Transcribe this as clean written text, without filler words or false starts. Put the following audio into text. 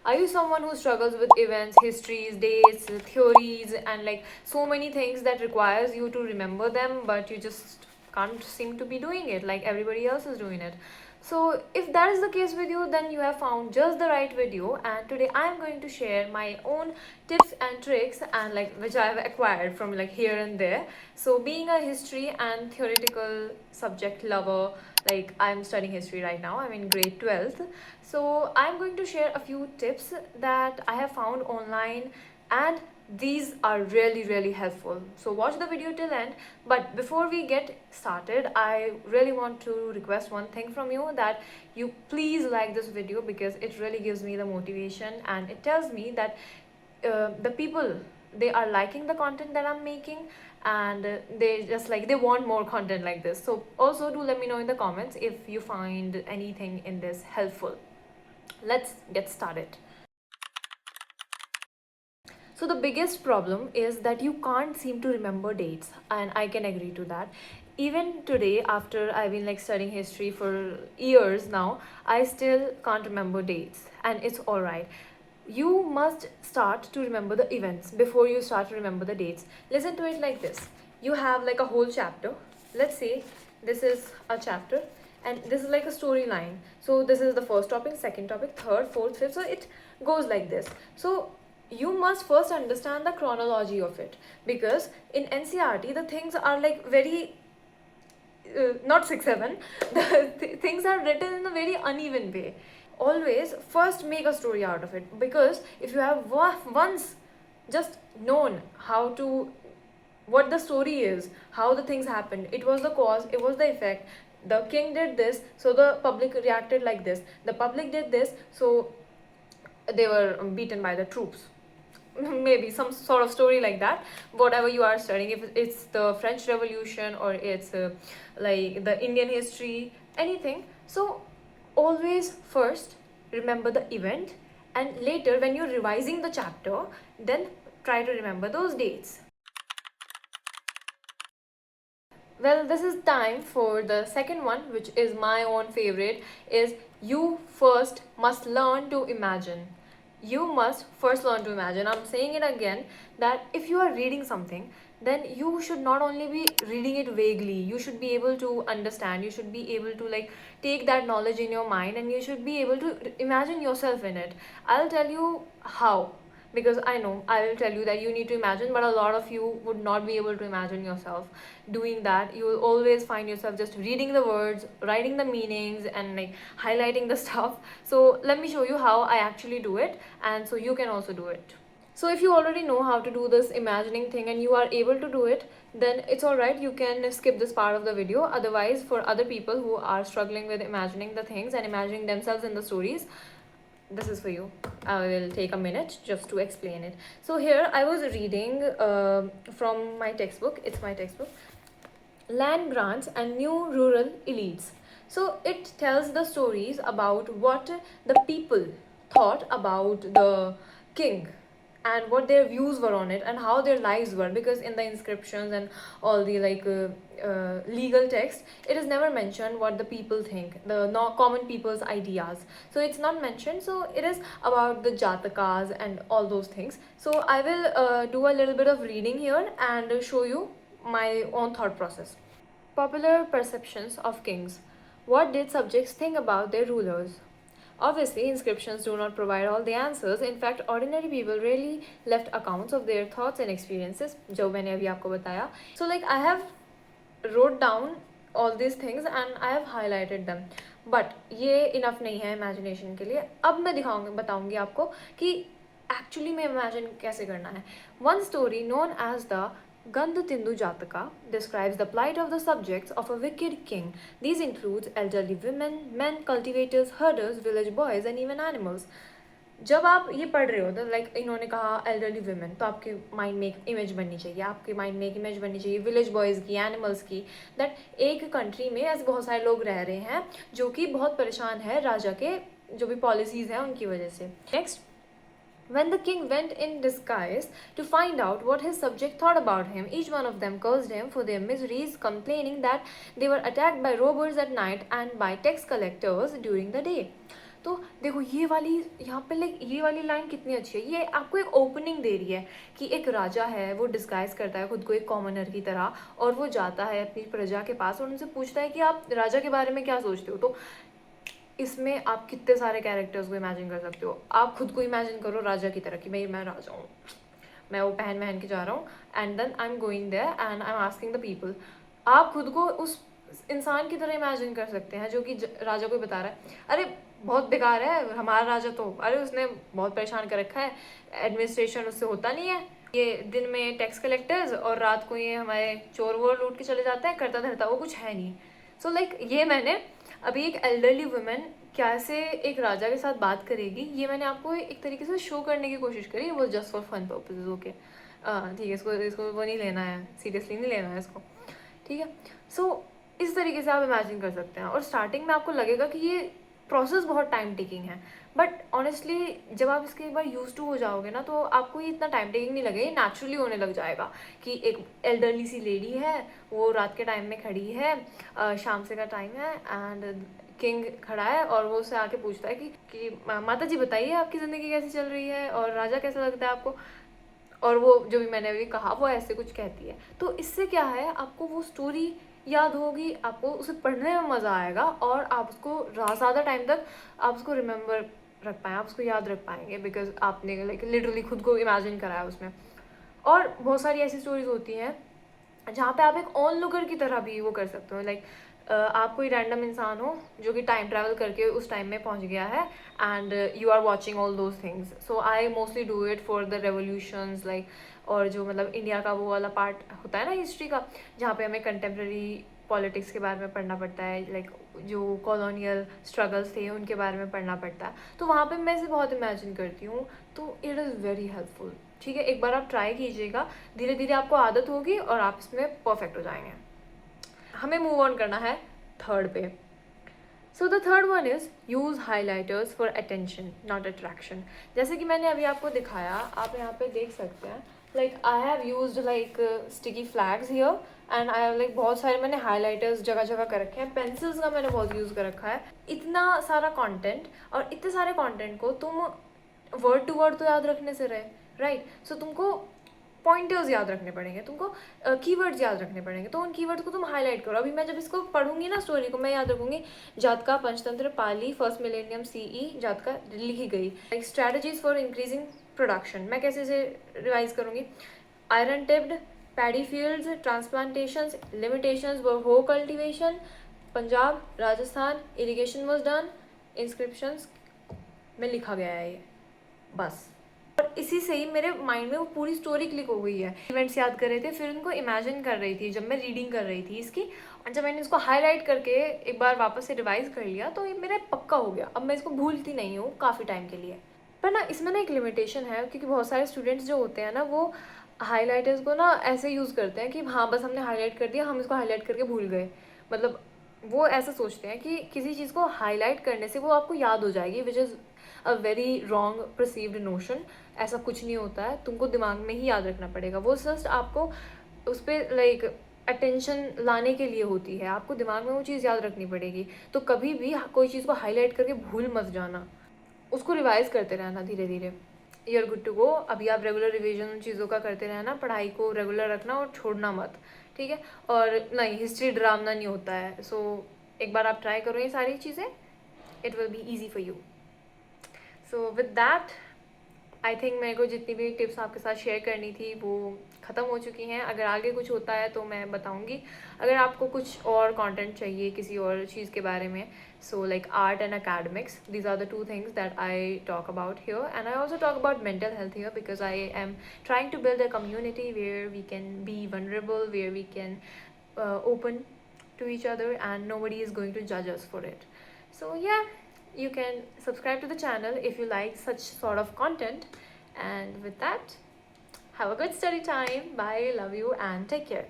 Are you someone who struggles with events, histories, dates, theories, and like so many things that requires you to remember them, but you just can't seem to be doing it like everybody else is doing it? So if that is the case with you, then you have found just the right video. And today I am going to share my own tips and tricks and like which I have acquired from like here and there. So being a history and theoretical subject lover, like I'm studying history right now, I'm in grade 12th. So I'm going to share a few tips that I have found online, and these are really helpful. So watch the video till end. But before we get started, I really want to request one thing from you, that you please like this video, because it really gives me the motivation and it tells me that the people, they are liking the content that I'm making, and they just like they want more content like this. So also do let me know in the comments if you find anything in this helpful. Let's get started. So the biggest problem is that you can't seem to remember dates, and I can agree to that. Even today, after I've been like studying history for years now, I still can't remember dates, and it's all right. You must start to remember the events before you start to remember the dates. Listen to it like this. You have like a whole chapter. Let's say this is a chapter, and this is like a storyline. So this is the first topic, second topic, third, fourth, fifth. So it goes like this. So you must first understand the chronology of it, because in NCRT the things are like very not 6 7, the things are written in a very uneven way. Always first make a story out of it, because if you have once just known how to, what the story is, how the things happened, it was the cause, it was the effect, the king did this, so the public reacted like this, the public did this, so they were beaten by the troops. Maybe some sort of story like that. Whatever you are studying, if it's the French Revolution or it's like the Indian history, anything. So always first remember the event, and later when you're revising the chapter, then try to remember those dates. Well, this is time for the second one, which is my own favorite, is you first must learn to imagine. You must first learn to imagine. I'm saying it again, that if you are reading something, then you should not only be reading it vaguely, you should be able to understand, you should be able to like take that knowledge in your mind, and you should be able to imagine yourself in it. I'll tell you how, because I know I will tell you that you need to imagine, but a lot of you would not be able to imagine yourself doing that. You will always find yourself just reading the words, writing the meanings, and like highlighting the stuff. So let me show you how I actually do it, and so you can also do it. So if you already know how to do this imagining thing and you are able to do it, then it's alright, you can skip this part of the video. Otherwise, for other people who are struggling with imagining the things and imagining themselves in the stories, this is for you. I will take a minute just to explain it. So here I was reading from my textbook, it's my textbook, Land Grants and New Rural Elites. So it tells the stories about what the people thought about the king, and what their views were on it, and how their lives were, because in the inscriptions and all the like legal text, it is never mentioned what the people think, the common people's ideas. So it's not mentioned. So it is about the jatakas and all those things. So I will do a little bit of reading here and show you my own thought process. Popular perceptions of kings. What did subjects think about their rulers? Obviously, inscriptions do not provide all the answers. In fact, ordinary people really left accounts of their thoughts and experiences, जो मैंने अभी आपको बताया. So like I have wrote down all these things and I have highlighted them. But ये enough नहीं है imagination के लिए. अब मैं बताऊंगी आपको कि actually में imagine कैसे करना है. One story known as the Gandhatindu Jataka describes the plight of the subjects of a wicked king. These include elderly women, men, cultivators, herders, village boys, and even animals. जब आप ये पढ़ रहे हो तो लाइक इन्होंने कहा एल्डरली वुमेन, तो आपके माइंड में एक इमेज बननी चाहिए, आपके माइंड में एक इमेज बननी चाहिए विलेज बॉयज़ की, एनिमल्स की, दैट एक कंट्री में ऐसे बहुत सारे लोग रह रहे हैं जो कि बहुत परेशान है राजा के जो भी पॉलिसीज़ हैं उनकी वजह से. Next, when the king went in disguise to find out what his subjects thought about him, each one of them cursed him for their miseries, complaining that they were attacked by robbers at night and by tax collectors during the day. तो देखो ये वाली यहाँ पे like ये वाली line कितनी अच्छी है, ये आपको एक ओपनिंग दे रही है कि एक राजा है, वो डिस्गाइज करता है खुद को एक कॉमनर की तरह, और वो जाता है अपनी प्रजा के पास और उनसे पूछता है कि आप राजा के बारे में क्या सोचते हो। तो इसमें आप कितने सारे कैरेक्टर्स को इमेजिन कर सकते हो। आप खुद को इमेजिन करो राजा की तरह कि मैं राजा हूँ, मैं वो पहन के जा रहा हूँ, and then I am going there and I am asking the people. आप खुद को उस इंसान की तरह इमेजिन कर सकते हैं जो कि राजा को बता रहा है, अरे बहुत बेकार है हमारा राजा, तो अरे उसने बहुत परेशान कर रखा है, एडमिनिस्ट्रेशन उससे होता नहीं है, ये दिन में टैक्स कलेक्टर्स और रात को ये हमारे चोर वोर लूट के चले जाते हैं, करता धरता वो कुछ है नहीं। सो लाइक ये मैंने अभी एक एल्डरली वुमेन कैसे एक राजा के साथ बात करेगी, ये मैंने आपको एक तरीके से शो करने की कोशिश करी। वो just for fun purposes, okay ठीक है, इसको वो नहीं लेना है, सीरियसली नहीं लेना है इसको, ठीक है। सो इस तरीके से आप इमेजिन कर सकते हैं, और स्टार्टिंग में आपको लगेगा कि ये प्रोसेस बहुत टाइम टेकिंग है, बट ऑनेस्टली जब आप इसके एक बार यूज टू हो जाओगे ना, तो आपको ये इतना टाइम टेकिंग नहीं लगेगा, ये नेचुरली होने लग जाएगा कि एक एल्डरली सी लेडी है, वो रात के टाइम में खड़ी है, शाम से का टाइम है, एंड किंग खड़ा है और वो उससे आके पूछता है कि माता जी बताइए आपकी ज़िंदगी कैसी चल रही है और राजा कैसा लगता है आपको, और वो जो भी मैंने अभी कहा वो ऐसे कुछ कहती है। तो इससे क्या है, आपको वो स्टोरी याद होगी, आपको उसे पढ़ने में मज़ा आएगा, और आप उसको ज़्यादा टाइम तक आप उसको रिमेंबर रख पाएँ, आप उसको याद रख पाएंगे, बिकॉज आपने लाइक लिटरली खुद को इमेजिन करा है उसमें। और बहुत सारी ऐसी स्टोरीज होती हैं जहाँ पे आप एक ऑन लुकर की तरह भी वो कर सकते हो, लाइक आप कोई रैंडम इंसान हो जो कि टाइम ट्रैवल करके उस टाइम में पहुँच गया है, and you are watching all those things. So I mostly do it for the revolutions, like और जो मतलब इंडिया का वो वाला पार्ट होता है ना हिस्ट्री का, जहाँ पे हमें कंटेम्प्रेरी पॉलिटिक्स के बारे में पढ़ना पड़ता है, लाइक जो कॉलोनियल स्ट्रगल्स थे उनके बारे में पढ़ना पड़ता है, तो वहाँ पे मैं इसे बहुत इमेजिन करती हूँ, तो इट इज़ वेरी हेल्पफुल। ठीक है, एक बार आप ट्राई कीजिएगा, धीरे धीरे आपको आदत होगी और आप इसमें परफेक्ट हो जाएंगे। हमें मूव ऑन करना है थर्ड पे। So the third one is use highlighters for attention not attraction. जैसे कि मैंने अभी आपको दिखाया, आप यहाँ पे देख सकते हैं, like I have used like sticky flags here, and I have like बहुत सारे मैंने हाईलाइटर्स जगह जगह कर रखे हैं, पेंसिल्स का मैंने बहुत यूज़ कर रखा है। इतना सारा कंटेंट, और इतने सारे कंटेंट को तुम वर्ड टू वर्ड तो याद रखने से रहे, राइट। सो तुमको पॉइंटर्स याद रखने पड़ेंगे, तुमको कीवर्ड्स याद रखने पड़ेंगे, तो उन कीवर्ड्स को तुम हाईलाइट करो। अभी मैं जब इसको पढ़ूंगी ना स्टोरी को, मैं याद रखूंगी Jataka Panchatantra Pali first millennium CE Jataka लिखी गई, like strategies for increasing production, मैं कैसे इसे रिवाइज करूंगी, iron tipped paddy fields transplantations limitations हो cultivation Punjab Rajasthan irrigation was done inscriptions में लिखा गया है ये, बस। और इसी से ही मेरे माइंड में वो पूरी स्टोरी क्लिक हो गई है। इवेंट्स याद कर रहे थे, फिर उनको इमेजिन कर रही थी जब मैं रीडिंग कर रही थी इसकी, और जब मैंने इसको हाईलाइट करके एक बार वापस से रिवाइज कर लिया, तो ये मेरा पक्का हो गया, अब मैं इसको भूलती नहीं हूँ काफ़ी टाइम के लिए। पर ना इसमें ना एक लिमिटेशन है, क्योंकि बहुत सारे स्टूडेंट्स जो होते हैं ना, वो हाईलाइटर्स को ना ऐसे यूज़ करते हैं कि हाँ बस हमने हाईलाइट कर दिया, हम इसको हाईलाइट करके भूल गए, मतलब वो ऐसा सोचते हैं कि किसी चीज़ को हाईलाइट करने से वो आपको याद हो जाएगी, which is a very wrong perceived notion. ऐसा कुछ नहीं होता है, तुमको दिमाग में ही याद रखना पड़ेगा, वो जस्ट आपको उस पर लाइक अटेंशन लाने के लिए होती है, आपको दिमाग में वो चीज़ याद रखनी पड़ेगी। तो कभी भी कोई चीज़ को हाईलाइट करके भूल मत जाना, उसको रिवाइज करते रहना धीरे धीरे, you are good to go. अभी आप रेगुलर रिवीजन उन चीज़ों का करते रहना, पढ़ाई को रेगुलर रखना और छोड़ना मत, ठीक है। और नहीं, हिस्ट्री ड्रामना नहीं होता है। सो एक बार आप ट्राई करो ये सारी चीज़ें, it will be easy for you. So with that I think मेरे को जितनी भी टिप्स आपके साथ शेयर करनी थी वो ख़त्म हो चुकी हैं। अगर आगे कुछ होता है तो मैं बताऊंगी। अगर आपको कुछ और कंटेंट चाहिए किसी और चीज़ के बारे में, so like art and academics, these are the two things that I talk about here, and I also talk about mental health here because I am trying to build a community where we can be vulnerable, where we can open to each other and nobody is going to judge us for it. So yeah, you can subscribe to the channel if you like such sort of content, and with that, have a good study time. Bye, love you, and take care.